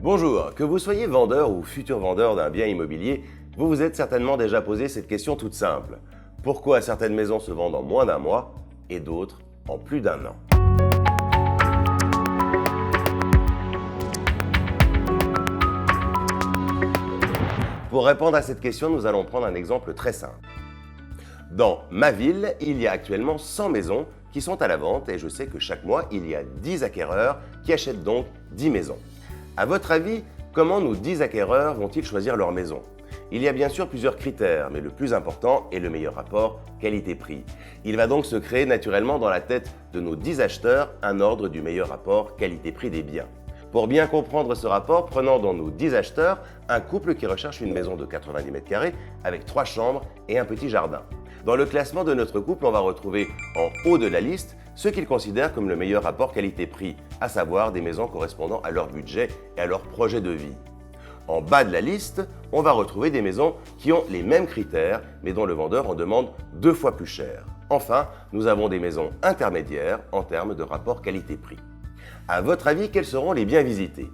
Bonjour, que vous soyez vendeur ou futur vendeur d'un bien immobilier, vous vous êtes certainement déjà posé cette question toute simple. Pourquoi certaines maisons se vendent en moins d'un mois et d'autres en plus d'un an? Pour répondre à cette question, nous allons prendre un exemple très simple. Dans ma ville, il y a actuellement 100 maisons qui sont à la vente et je sais que chaque mois, il y a 10 acquéreurs qui achètent donc 10 maisons. À votre avis, comment nos 10 acquéreurs vont-ils choisir leur maison? Il y a bien sûr plusieurs critères, mais le plus important est le meilleur rapport qualité-prix. Il va donc se créer naturellement dans la tête de nos 10 acheteurs un ordre du meilleur rapport qualité-prix des biens. Pour bien comprendre ce rapport, prenons dans nos 10 acheteurs un couple qui recherche une maison de 90 mètres carrés avec 3 chambres et un petit jardin. Dans le classement de notre couple, on va retrouver en haut de la liste ce qu'ils considèrent comme le meilleur rapport qualité-prix, à savoir des maisons correspondant à leur budget et à leur projet de vie. En bas de la liste, on va retrouver des maisons qui ont les mêmes critères, mais dont le vendeur en demande 2 fois plus cher. Enfin, nous avons des maisons intermédiaires en termes de rapport qualité-prix. À votre avis, quels seront les biens visités?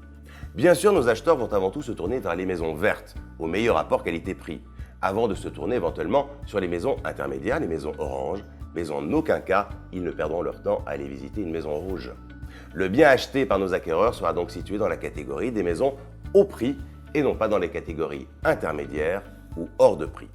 Bien sûr, nos acheteurs vont avant tout se tourner vers les maisons vertes, au meilleur rapport qualité-prix, avant de se tourner éventuellement sur les maisons intermédiaires, les maisons orange, mais en aucun cas, ils ne perdront leur temps à aller visiter une maison rouge. Le bien acheté par nos acquéreurs sera donc situé dans la catégorie des maisons au prix et non pas dans les catégories intermédiaires ou hors de prix.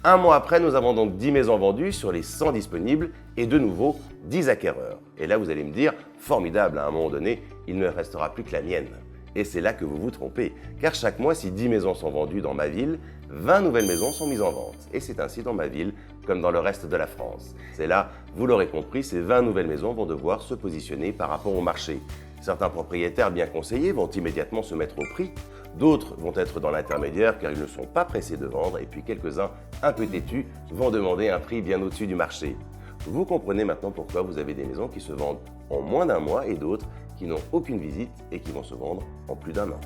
Un mois après, nous avons donc 10 maisons vendues sur les 100 disponibles et de nouveau 10 acquéreurs. Et là, vous allez me dire, formidable, à un moment donné, il ne restera plus que la mienne. Et c'est là que vous vous trompez, car chaque mois, si 10 maisons sont vendues dans ma ville, 20 nouvelles maisons sont mises en vente. Et c'est ainsi dans ma ville, comme dans le reste de la France. C'est là, vous l'aurez compris, ces 20 nouvelles maisons vont devoir se positionner par rapport au marché. Certains propriétaires bien conseillés vont immédiatement se mettre au prix, d'autres vont être dans l'intermédiaire car ils ne sont pas pressés de vendre, et puis quelques-uns, un peu têtus, vont demander un prix bien au-dessus du marché. Vous comprenez maintenant pourquoi vous avez des maisons qui se vendent en moins d'un mois et d'autres qui n'ont aucune visite et qui vont se vendre en plus d'un an.